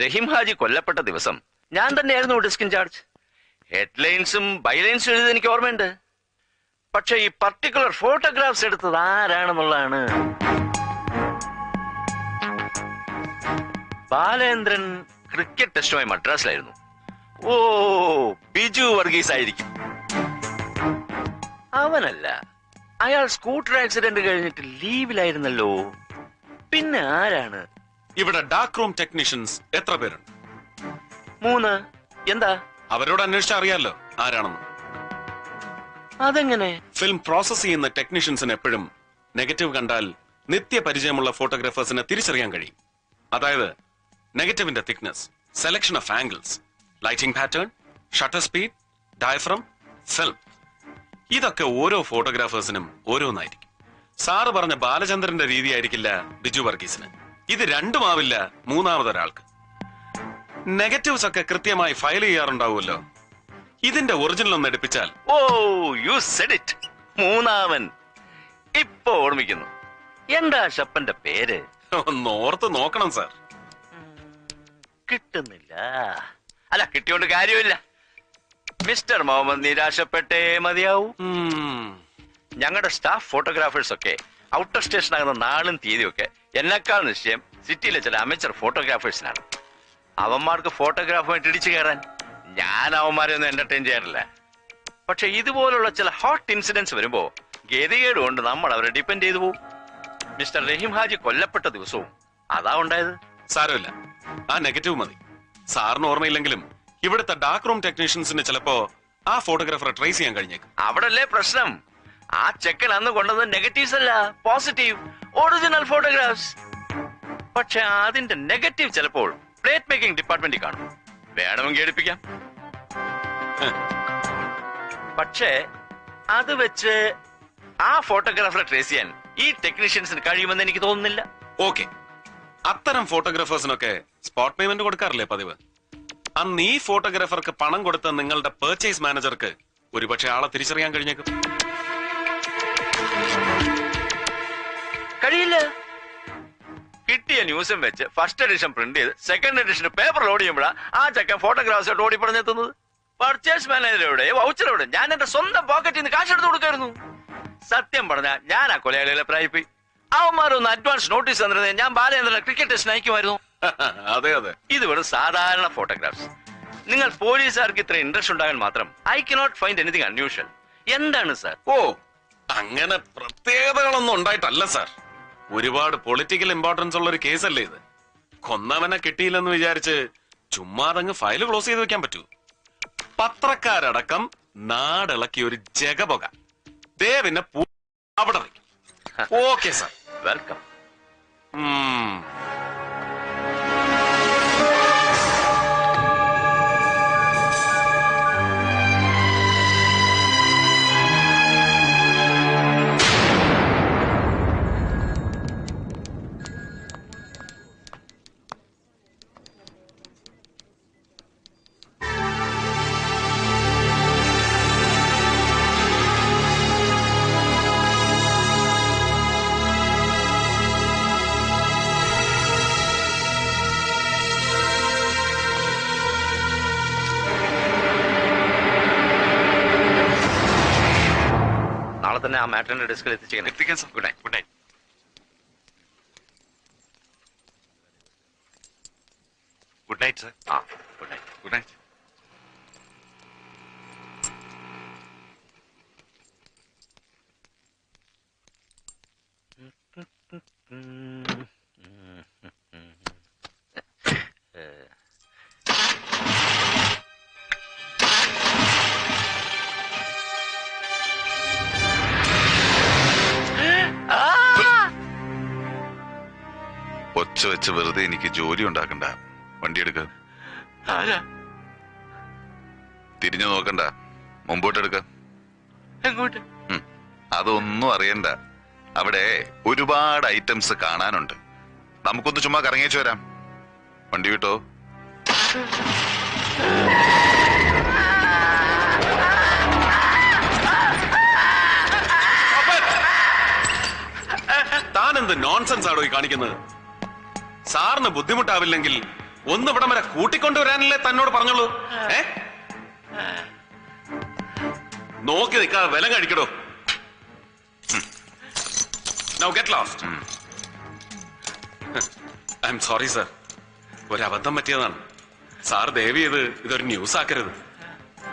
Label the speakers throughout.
Speaker 1: റഹീം ഹാജി കൊല്ലപ്പെട്ട ദിവസം ഞാൻ തന്നെയായിരുന്നു ഡെസ്ക് ഇൻചാർജ്. ഹെഡ്ലൈൻസും ബൈലൈൻസും എഴുതി എനിക്ക് ഓർമ്മയുണ്ട്. പക്ഷെ ഈ പർട്ടിക്കുലർ ഫോട്ടോഗ്രാഫ്സ് എടുത്തത് ആരാണെന്നുള്ളതാണ്. ബാലേന്ദ്രൻ ക്രിക്കറ്റ് ടെസ്റ്റുമായി മദ്രാസിലായിരുന്നു. ഓ, ബിജു വർഗീസ് ആയിരിക്കും. അവനല്ല, അയാൾ സ്കൂട്ടർ ആക്സിഡന്റ് കഴിഞ്ഞിട്ട് ലീവിലായിരുന്നല്ലോ. പിന്നെ ആരാണ്?
Speaker 2: ഇവിടെ ഡാർക്ക് റൂം ടെക്നീഷ്യൻസ് എത്ര പേരുണ്ട്?
Speaker 1: 3. എന്താ?
Speaker 2: അവരോട് അന്വേഷിച്ചാൽ അറിയാലോ ആരാണെന്ന്.
Speaker 1: അതെങ്ങനെ?
Speaker 2: ഫിലിം പ്രോസസ് ചെയ്യുന്ന ടെക്നീഷ്യൻസിന് എപ്പോഴും നെഗറ്റീവ് കണ്ടാൽ നിത്യപരിചയമുള്ള ഫോട്ടോഗ്രാഫേഴ്സിനെ തിരിച്ചറിയാൻ കഴിയും. അതായത് നെഗറ്റീവിന്റെ thickness, selection of angles, lighting pattern, shutter speed, diaphragm, film, ഇതൊക്കെ ഓരോ ഫോട്ടോഗ്രാഫേഴ്സിനും ഓരോന്നായിരിക്കും. സാറ് പറഞ്ഞ ബാലചന്ദ്രന്റെ രീതി ആയിരിക്കില്ല ബിജു വർഗീസിന്. ഇത് രണ്ടുമാവില്ല മൂന്നാമതൊരാൾക്ക്. നെഗറ്റീവ്സ് ഒക്കെ കൃത്യമായി ഫയൽ ചെയ്യാറുണ്ടാവുമല്ലോ. ഇതിന്റെ ഒറിജിനൽ ഒന്ന് എടുപ്പിച്ചാൽ.
Speaker 1: ഓ, യു സെഡ് ഇറ്റ്. മൂന്നാമൻ. ഇപ്പൊ ഓർമ്മിക്കുന്നു. എന്താ ഷപ്പന്റെ പേര്?
Speaker 2: ഒന്ന് ഓർത്ത് നോക്കണം സാർ.
Speaker 1: കിട്ടുന്നില്ല. അല്ല, കിട്ടിയോണ്ട് കാര്യമില്ല. മിസ്റ്റർ മുഹമ്മദ് നിരാശപ്പെട്ടേ മതിയാവൂ. ഞങ്ങളുടെ സ്റ്റാഫ് ഫോട്ടോഗ്രാഫേഴ്സ് ഒക്കെ ഔട്ടർ സ്റ്റേഷൻ ആകുന്ന നാളും തീയതിയും ഒക്കെ എന്നെക്കാൾ നിശ്ചയം സിറ്റിയിലെ ചില അമേച്ചർ ഫോട്ടോഗ്രാഫേഴ്സിനാണ്. അവന്മാർക്ക് ഫോട്ടോഗ്രാഫുമായിട്ട് ഇടിച്ചു കയറാൻ. ഞാൻ അവന്മാരെ ഒന്നും എന്റർടൈൻ ചെയ്യാറില്ല. പക്ഷെ ഇതുപോലുള്ള ചില ഹോട്ട് ഇൻസിഡൻസ് വരുമ്പോ ഗതികേട് കൊണ്ട് നമ്മൾ അവരെ ഡിപ്പെൻഡ് ചെയ്തു പോകും. മിസ്റ്റർ റഹീം ഹാജി കൊല്ലപ്പെട്ട ദിവസവും അതാ ഉണ്ടായത്.
Speaker 2: സാരമില്ല, ആ നെഗറ്റീവ് മതി. സാറിന് ഓർമ്മയില്ലെങ്കിലും ഇവിടുത്തെ ഡാർക്ക് റൂം ടെക്നീഷ്യൻസിന് ചിലപ്പോ ആ ഫോട്ടോഗ്രാഫറെ ട്രേസ് ചെയ്യാൻ കഴിഞ്ഞേക്കും.
Speaker 1: അവിടല്ലേ പ്രശ്നം. ആ ചെക്കൻ അന്ന് കൊണ്ടത് നെഗറ്റീവ്സ് അല്ല, പോസിറ്റീവ് ഒറിജിനൽ ഫോട്ടോഗ്രാഫ്സ്. പക്ഷെ അതിന്റെ നെഗറ്റീവ് ചിലപ്പോൾ പ്ലേറ്റ് മേക്കിംഗ് ഡിപ്പാർട്ട്മെന്റിൽ കാണും. വേണമെങ്കിൽ എടുപ്പിക്കാം. പക്ഷേ അത് വെച്ച് ആ ഫോട്ടോഗ്രാഫറെ ട്രേസ് ചെയ്യാൻ ഈ ടെക്നീഷ്യൻസിന് കഴിയുമെന്ന് എനിക്ക് തോന്നുന്നില്ല.
Speaker 2: ഓക്കെ, അത്തരം ഫോട്ടോഗ്രാഫേഴ്സിനൊക്കെ സ്പോട്ട് പേയ്മെന്റ് കൊടുക്കാറില്ലേ പതിവ്? അന്ന് ഈ ഫോട്ടോഗ്രാഫർക്ക് പണം കൊടുത്ത നിങ്ങളുടെ പർച്ചേസ് മാനേജർക്ക് ഒരുപക്ഷെ ആളെ തിരിച്ചറിയാൻ കഴിഞ്ഞേക്കും.
Speaker 1: കഴിയില്ല. കിട്ടിയ ന്യൂസും വെച്ച് ഫസ്റ്റ് എഡിഷൻ പ്രിന്റ് ചെയ്ത് സെക്കൻഡ് എഡിഷൻ പേപ്പർ ലോഡ് ചെയ്യുമ്പോഴാ ആ ചക്കൻ ഫോട്ടോഗ്രാഫ്സ് ഓടി പറഞ്ഞെത്തുന്നത്. പർച്ചേസ് മാനേജറോടെ വൗച്ചറോടെ ഞാൻ എന്റെ സ്വന്തം പോക്കറ്റിൽ നിന്ന് കാശെടുത്ത് കൊടുക്കായിരുന്നു. സത്യം പറഞ്ഞാൽ ഞാൻ ആ കൊലയാളികളെ പ്രായിപ്പോയി. അവന്മാരൊന്ന് അഡ്വാൻസ് നോട്ടീസ് തന്നിരുന്നേ ഞാൻ ബാലേന്ദ്രനെ ക്രിക്കറ്റ് ടെസ്റ്റിന് അയക്കുമായിരുന്നു.
Speaker 2: അതെ അതെ,
Speaker 1: ഇത് വെറും സാധാരണ ഫോട്ടോഗ്രാഫ്സ്. നിങ്ങൾ പോലീസുകാർക്ക് ഇത്ര ഇൻട്രസ്റ്റ് ഉണ്ടാകാൻ മാത്രം I cannot find anything unusual. എന്താണ് സാർ?
Speaker 2: ഓ, അങ്ങനെ പ്രത്യേകതകളൊന്നും ഉണ്ടായിട്ടല്ല സാർ. ഒരുപാട് പൊളിറ്റിക്കൽ ഇമ്പോർട്ടൻസ് ഉള്ള ഒരു കേസല്ലേ ഇത്. കൊന്നവനെ കിട്ടിയില്ലെന്ന് വിചാരിച്ച് ചുമ്മാതങ്ങ് ഫയൽ ക്ലോസ് ചെയ്ത് വെക്കാൻ പറ്റൂ? പത്രക്കാരടക്കം നാടിളക്കിയ ഒരു ജഗപൊക ദേവിനെ അവിടെ വയ്ക്കും. Okay sir,
Speaker 1: welcome. തന്നെ ആ മാറ്ററിന്റെ ഡെസ്കിൽ എത്തിച്ചേക്കണം.
Speaker 2: എത്തിക്കാൻ sir. Good night. Good night. Good night sir.
Speaker 1: ആ, ഗുഡ് നൈറ്റ്.
Speaker 2: Good night.
Speaker 3: ഒച്ച വെച്ച് വെറുതെ എനിക്ക് ജോലി ഉണ്ടാക്കണ്ട. വണ്ടി എടുക്ക. തിരിഞ്ഞു നോക്കണ്ട, മുമ്പോട്ട് എടുക്ക.
Speaker 1: എങ്ങോട്ട്?
Speaker 3: അതൊന്നും അറിയണ്ട. അവിടെ ഒരുപാട് ഐറ്റംസ് കാണാനുണ്ട്. നമുക്കൊന്ന് ചുമ്മാ കറങ്ങിച്ചു വരാം. വണ്ടി വിട്ടോ.
Speaker 2: താനെന്ത് നോൺസെൻസ് ആണോ ഈ കാണിക്കുന്നത്? സാറിന് ബുദ്ധിമുട്ടാവില്ലെങ്കിൽ ഒന്ന് ഇവിടം വരെ കൂട്ടിക്കൊണ്ടുവരാനല്ലേ തന്നോട് പറഞ്ഞോളൂ. നോക്കി നിൽക്കാതെ വില കഴിക്കടോ. Now get lost. I'm sorry sir. ഒരു അബദ്ധം പറ്റിയതാണ്. സാർ ദയവ് ചെയ്ത് ഇതൊരു ന്യൂസ് ആക്കരുത്.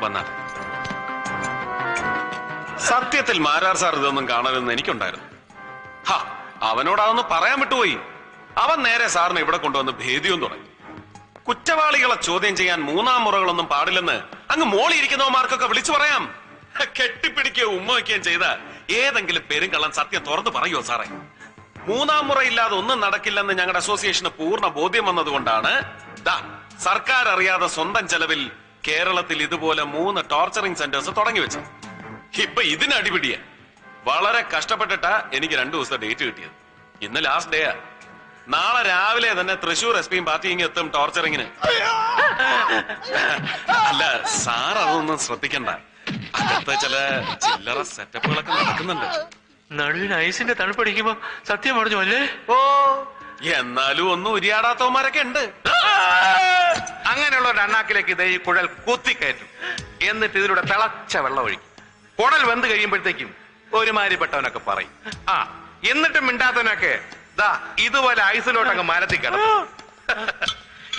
Speaker 2: വന്നാ സത്യത്തിൽ മാരാർ സാർ ഇതൊന്നും കാണരുതെന്ന് എനിക്കുണ്ടായിരുന്നു. അവനോടതൊന്ന് പറയാൻ വിട്ടുപോയി. അവൻ നേരെ സാറിനെ ഇവിടെ കൊണ്ടുവന്ന് ഭേദ്യവും തുടങ്ങി. കുറ്റവാളികളെ ചോദ്യം ചെയ്യാൻ മൂന്നാം മുറകളൊന്നും പാടില്ലെന്ന് അങ്ങ് മോളിയിരിക്കുന്നവന്മാർക്കൊക്കെ വിളിച്ചു പറയാം. കെട്ടിപ്പിടിക്കുകയോ ഉമ്മ വയ്ക്കുകയും ചെയ്ത ഏതെങ്കിലും പെരുങ്കള്ളൻ സത്യം തുറന്നു പറയുമോ സാറേ? മൂന്നാം മുറയില്ലാതെ ഒന്നും നടക്കില്ലെന്ന് ഞങ്ങളുടെ അസോസിയേഷന് പൂർണ്ണ ബോധ്യം വന്നതുകൊണ്ടാണ് സർക്കാർ അറിയാതെ സ്വന്തം ചെലവിൽ കേരളത്തിൽ ഇതുപോലെ 3 ടോർച്ചറിംഗ് സെന്റേഴ്സ് തുടങ്ങി വെച്ചത്. ഇപ്പൊ ഇതിന് അടിപിടിയ വളരെ കഷ്ടപ്പെട്ടിട്ടാ എനിക്ക് 2 ദിവസത്തെ ഡേറ്റ് കിട്ടിയത്. ഇന്ന് ലാസ്റ്റ് ഡേയാ. നാളെ രാവിലെ തന്നെ തൃശൂർ SP പാർട്ടിങ് എത്തും ടോർച്ചറിങ്ങിന്. അല്ല സാർ അതൊന്നും ശ്രദ്ധിക്കണ്ട. അകത്ത് ചില ചില്ലറ സെറ്റപ്പുകളൊക്കെ നടക്കുന്നുണ്ട്.
Speaker 1: നടുവിന് ഐസിന്റെ തണുപ്പടിക്കുമ്പോ സത്യം പറഞ്ഞു അല്ലേ?
Speaker 2: ഓ എന്നാലും ഒന്നും ഉരിയാടാത്തവന്മാരൊക്കെ ഉണ്ട്.
Speaker 4: അങ്ങനെയുള്ള അണ്ണാക്കിലേക്ക് ഇതേ ഈ കുഴൽ കുത്തിക്കയറ്റും. എന്നിട്ട് ഇതിലൂടെ തിളച്ച വെള്ളം ഒഴിക്കും. കുടൽ വെന്ത് കഴിയുമ്പോഴത്തേക്കും ഒരുമാതിരിപ്പെട്ടവനൊക്കെ പറയും. എന്നിട്ടും മിണ്ടാത്തവനൊക്കെ ഇതുപോലെ ഐസിലോട്ടങ്ങ് മരത്തി കിടക്കും.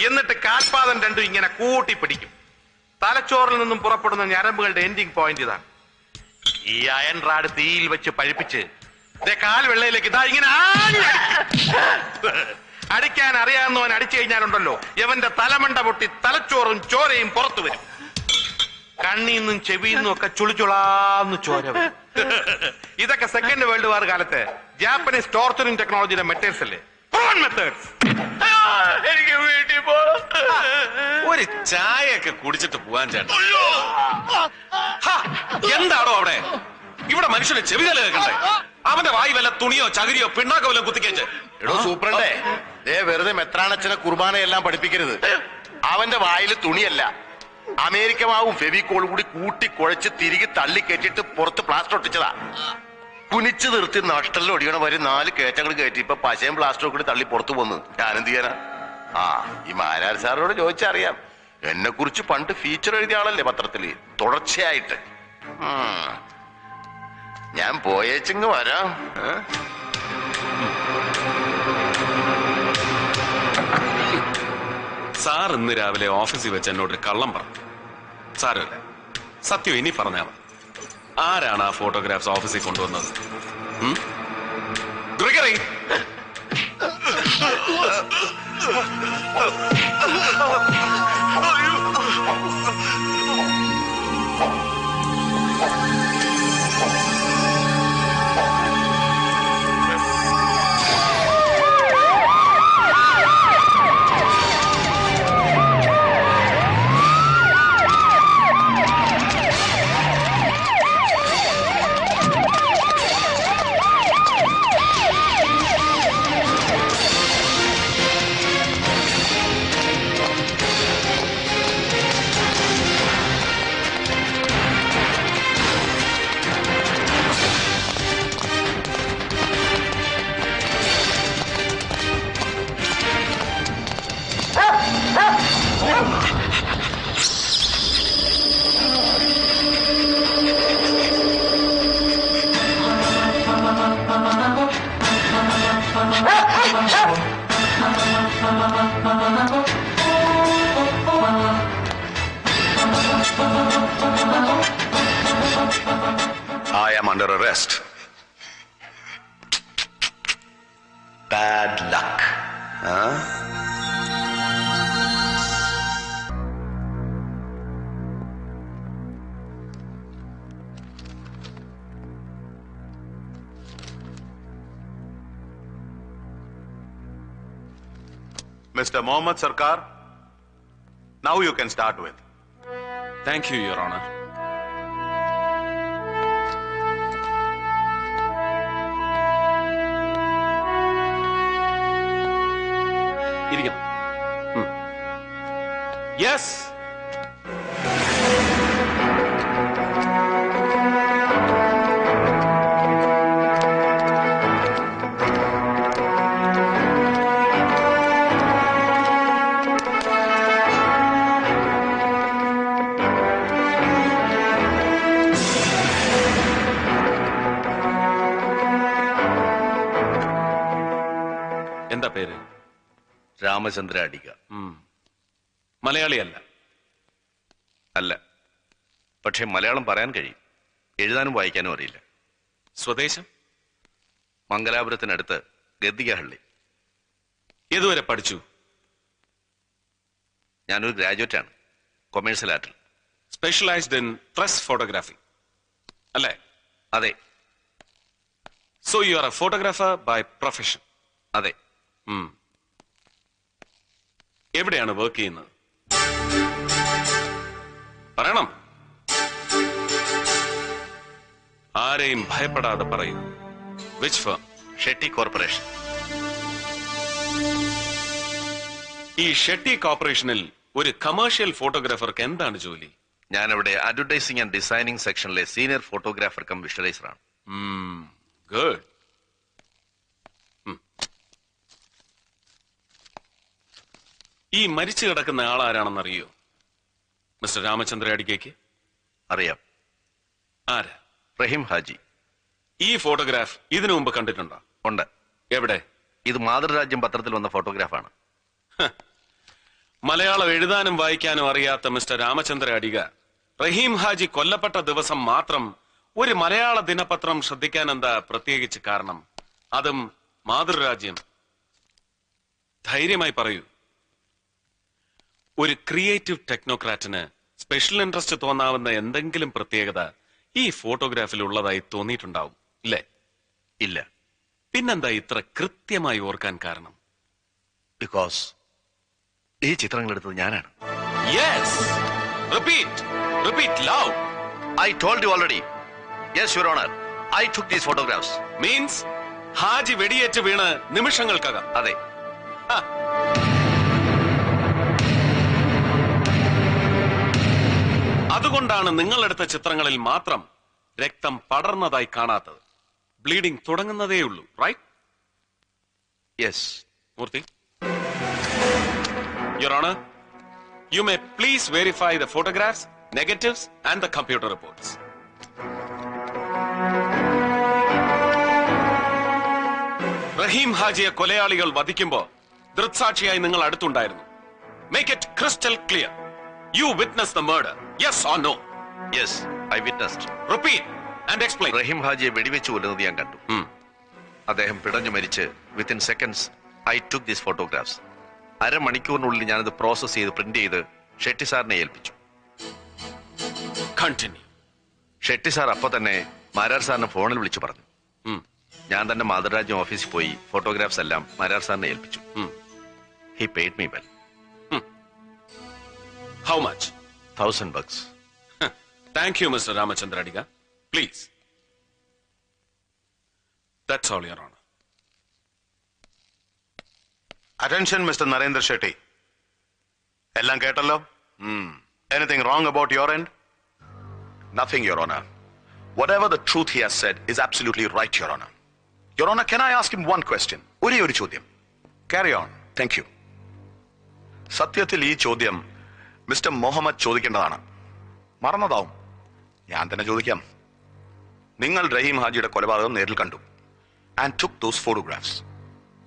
Speaker 4: എന്നിട്ട് കാൽപാദം രണ്ടും ഇങ്ങനെ കൂട്ടി പിടിക്കും. തലച്ചോറിൽ നിന്നും പുറപ്പെടുന്ന ഞരമ്പുകളുടെ എൻഡിങ് പോയിന്റ് ഇതാണ്. ഈ അയൺ റാഡ് തീയിൽ വെച്ച് പഴിപ്പിച്ച് കാൽ വെള്ളയിലേക്ക് ഇങ്ങനെ അടിക്കാൻ അറിയാവുന്നവൻ അടിച്ചു കഴിഞ്ഞാലുണ്ടല്ലോ ഇവന്റെ തലമണ്ട പൊട്ടി തലച്ചോറും ചോരയും പുറത്തു വരും. കണ്ണീന്നും ചെവിന്നും ഒക്കെ ചുളിച്ചുളാന്ന് ചോര വരും. ഇതൊക്കെ സെക്കൻഡ് വേൾഡ് വാർ കാലത്ത് ജാപ്പനീസ് ടോർച്ചറിംഗ് ടെക്നോളജിയുടെ മെത്തേഡ്സ് അല്ലേ? മെത്തേഡ്സ്.
Speaker 1: എനിക്ക് വീട്ടിൽ പോണം.
Speaker 2: ഒരു ചായയൊക്കെ കുടിച്ചിട്ട് പോവാൻ ചേട്ടാ. എന്താണോ അവിടെ? ഇവിടെ മനുഷ്യന് ചെവിതല കേൾക്കണ്ടേ? അവന്റെ വായി വല്ല തുണിയോ ചകിരിയോ പിണ്ണാക്കോ വല്ല കുത്തിക്കേച്ച്.
Speaker 5: എടോ സൂപ്രണ്ടേ, വെറുതെ മെത്രാണച്ചനെ കുർബാനയെല്ലാം പഠിപ്പിക്കരുത്. അവന്റെ വായിൽ തുണിയല്ല, അമേരിക്ക മാവും ഫെവിക്കോൾ കൂടി കൂട്ടി കുഴച്ച് തിരികെ തള്ളിക്കയറ്റിട്ട് പുറത്ത് പ്ലാസ്റ്റർ ഒട്ടിച്ചതാ. കുനിച്ചു നിർത്തി നഷ്ടലിൽ ഒടിയണ വരെ 4 കയറ്റങ്ങൾ കയറ്റി ഇപ്പൊ പശയും പ്ലാസ്റ്ററും കൂടി തള്ളി പുറത്തു പോന്നു. ഞാനെന്ത് ചെയ്യാനാ? ഈ മാരാർ സാറിനോട് ചോദിച്ചറിയാം. എന്നെ കുറിച്ച് പണ്ട് ഫീച്ചർ എഴുതിയ ആളല്ലേ പത്രത്തില് തുടർച്ചയായിട്ട്. ഞാൻ പോയേച്ചിങ് വരാം.
Speaker 2: സാർ ഇന്ന് രാവിലെ ഓഫീസിൽ വെച്ച് എന്നോട് കള്ളം പറഞ്ഞു. സാരമില്ല, സത്യം ഇനി പറഞ്ഞാൽ മതി. ആരാണ് ആ ഫോട്ടോഗ്രാഫ്സ് ഓഫീസിൽ കൊണ്ടുവന്നത്? Gregory,
Speaker 3: I am under arrest. Bad luck. Huh?
Speaker 4: Mr. Mohammed Sarkar, now you can start with.
Speaker 2: Thank you, Your Honor. ഇരിക്കണം. യെസ്,
Speaker 1: രാമചന്ദ്ര അടിക.
Speaker 2: മലയാളിയല്ല.
Speaker 1: അല്ല, പക്ഷെ മലയാളം പറയാൻ കഴിയും. എഴുതാനും വായിക്കാനും അറിയില്ല.
Speaker 2: സ്വദേശം?
Speaker 1: മംഗലാപുരത്തിനടുത്ത് ഗദ്ദികഹള്ളി.
Speaker 2: ഏതുവരെ പഠിച്ചു?
Speaker 1: ഞാനൊരു ഗ്രാജുവേറ്റ് ആണ്, കൊമേഴ്സ്യൽ ആർട്ടിൽ.
Speaker 2: സ്പെഷ്യലൈസ്ഡ് ഇൻ പ്രസ് ഫോട്ടോഗ്രാഫി അല്ലേ?
Speaker 1: അതെ.
Speaker 2: So you are a photographer by profession?
Speaker 1: അതെ.
Speaker 2: എവിടെയാണ് വർക്ക് ചെയ്യുന്നത്? പറയണം. ആരെയും ഭയപ്പെടാതെ പറയൂ. Which firm?
Speaker 1: ഷെട്ടി കോർപ്പറേഷൻ.
Speaker 2: ഈ ഷെട്ടി കോർപ്പറേഷനിൽ ഒരു കമേഴ്ഷ്യൽ ഫോട്ടോഗ്രാഫർക്ക് എന്താണ് ജോലി?
Speaker 1: ഞാനിവിടെ അഡ്വർടൈസിംഗ് ആൻഡ് ഡിസൈനിങ് സെക്ഷനിലെ സീനിയർ ഫോട്ടോഗ്രാഫർ കം വിഷ്വലൈസർ ആണ്.
Speaker 2: ഗുഡ്. ഈ മരിച്ചു കിടക്കുന്ന ആളാരാണെന്ന് അറിയോ മിസ്റ്റർ രാമചന്ദ്ര അടികയ്ക്ക്?
Speaker 1: അറിയാം.
Speaker 2: ആരാ?
Speaker 1: റഹീം ഹാജി.
Speaker 2: ഈ ഫോട്ടോഗ്രാഫ് ഇതിനു മുമ്പ് കണ്ടിട്ടുണ്ടോ?
Speaker 1: ഉണ്ട്.
Speaker 2: എവിടെ?
Speaker 1: ഇത് മാതൃരാജ്യം പത്രത്തിൽ വന്ന ഫോട്ടോഗ്രാഫാണ്.
Speaker 2: മലയാളം എഴുതാനും വായിക്കാനും അറിയാത്ത മിസ്റ്റർ രാമചന്ദ്ര അടിക റഹീം ഹാജി കൊല്ലപ്പെട്ട ദിവസം മാത്രം ഒരു മലയാള ദിനപത്രം ശ്രദ്ധിക്കാൻ എന്താ പ്രത്യേകിച്ച് കാരണം? അതും മാതൃരാജ്യം. ധൈര്യമായി പറയൂ. ഒരു ക്രിയേറ്റീവ് ടെക്നോക്രാറ്റിന് സ്പെഷ്യൽ ഇൻട്രസ്റ്റ് തോന്നാവുന്ന എന്തെങ്കിലും പ്രത്യേകത ഈ ഫോട്ടോഗ്രാഫിൽ ഉള്ളതായി തോന്നിയിട്ടുണ്ടാവും, ഇല്ലേ?
Speaker 1: ഇല്ല.
Speaker 2: പിന്നെന്താ ഇത്ര കൃത്യമായി ഓർക്കാൻ കാരണം?
Speaker 1: ബിക്കോസ് ഈ ചിത്രങ്ങൾ എടുത്തത് ഞാനാണ്.
Speaker 2: Yes. Repeat. Repeat loud.
Speaker 1: I told you already. Yes, Your Honor. I took these photographs.
Speaker 2: Means Haji വെടിയേറ്റ് വീണ് നിമിഷങ്ങൾക്കകം?
Speaker 1: അതെ.
Speaker 2: അതുകൊണ്ടാണ് നിങ്ങളെടുത്ത ചിത്രങ്ങളിൽ മാത്രം രക്തം പടർന്നതായി കാണാത്തത്. ബ്ലീഡിംഗ് തുടങ്ങുന്നതേയുള്ളൂ, right?
Speaker 1: Yes.
Speaker 2: Murthy, Your Honor, you may please verify the photographs, negatives and the computer reports. റഹീം ഹാജിയെ കൊലയാളികൾ വധിക്കുമ്പോ ദൃക്സാക്ഷിയായി നിങ്ങൾ അടുത്തുണ്ടായിരുന്നു. Make it crystal clear. You witnessed the murder. Yes or no?
Speaker 1: Yes, I witnessed.
Speaker 2: Repeat and explain.
Speaker 1: റഹീം ഹാജിയെ വെടിവെച്ച് കൊല്ലുന്നത് ഞാൻ കണ്ടു. അദ്ദേഹം പിടഞ്ഞു മരിച്ച് within seconds I took these photographs. അരമണിക്കൂറിനുള്ളിൽ ഞാനത് പ്രോസസ് ചെയ്ത് പ്രിന്റ് ചെയ്ത് ഷെട്ടി സാറിനെ ഏൽപ്പിച്ചു.
Speaker 2: Continue.
Speaker 1: ഷെട്ടി സാർ അപ്പൊ തന്നെ മാരാർ സാറിനെ ഫോണിൽ വിളിച്ചു പറഞ്ഞു. ഞാൻ തന്നെ മാതൃരാജ്യം ഓഫീസിൽ പോയി ഫോട്ടോഗ്രാഫ്സ് എല്ലാം മാരാർ സാറിനെ ഏൽപ്പിച്ചു. He paid me well.
Speaker 2: How much?
Speaker 1: $1,000.
Speaker 2: Thank you, Mr. Ramachandra Adiga. Please. That's all, Your Honor.
Speaker 6: Attention, Mr. Narendra Shetty. എല്ലാം കേട്ടല്ലോ? Anything wrong about your end?
Speaker 3: Nothing, Your Honor. Whatever the truth he has said is absolutely right, Your Honor. Your Honor, can I ask him one question? ഒരേ ഒരു ചോദ്യം.
Speaker 6: Carry on.
Speaker 3: Thank you. സത്യത്തിൽ ഈ ചോദ്യം mister Muhammad ചോദിക്കേണ്ടതാണ്. മറന്നതാവും. ഞാൻ തന്നെ ചോദിക്കാം. നിങ്ങൾ റഹീം ഹാജിയുടെ കൊലപാതകം നേരിൽ കണ്ടു. And took those photographs,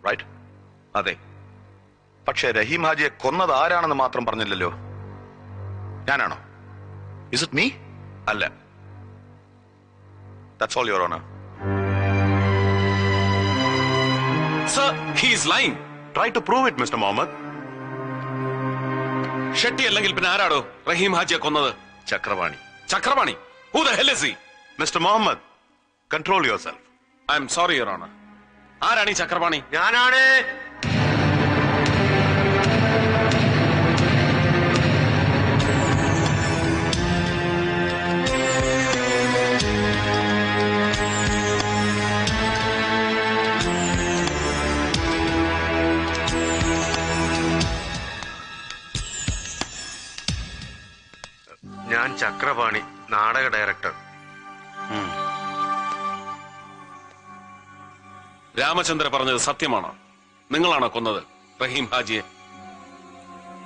Speaker 3: right?
Speaker 1: അതെ.
Speaker 3: പക്ഷേ റഹീം ഹാജിയെ കൊന്നത് ആരാണെന്ന് മാത്രം പറഞ്ഞില്ലല്ലോ. ഞാനാണോ? Is it me?
Speaker 1: അല്ല.
Speaker 3: That's all, your honour.
Speaker 2: Sir, he is lying.
Speaker 6: Try to prove it, Mr. Mohammed.
Speaker 2: Shetty അല്ലെങ്കിൽ പിന്നെ ആരാടോ റഹീം ഹാജിയെ കൊന്നത്?
Speaker 1: Chakravani.
Speaker 2: Chakravani? Who the hell is he?
Speaker 6: Mr. Mohammed, control yourself.
Speaker 2: I am sorry, Your Honor. ആരാണ് ഈ ചക്രവാണി?
Speaker 6: ഞാനാണ്.
Speaker 4: ഞാൻ ചക്രപാണി, നാടക ഡയറക്ടർ.
Speaker 2: രാമചന്ദ്ര പറഞ്ഞത് സത്യമാണോ? നിങ്ങളാണോ കൊന്നത് റഹീം ഹാജിയെ?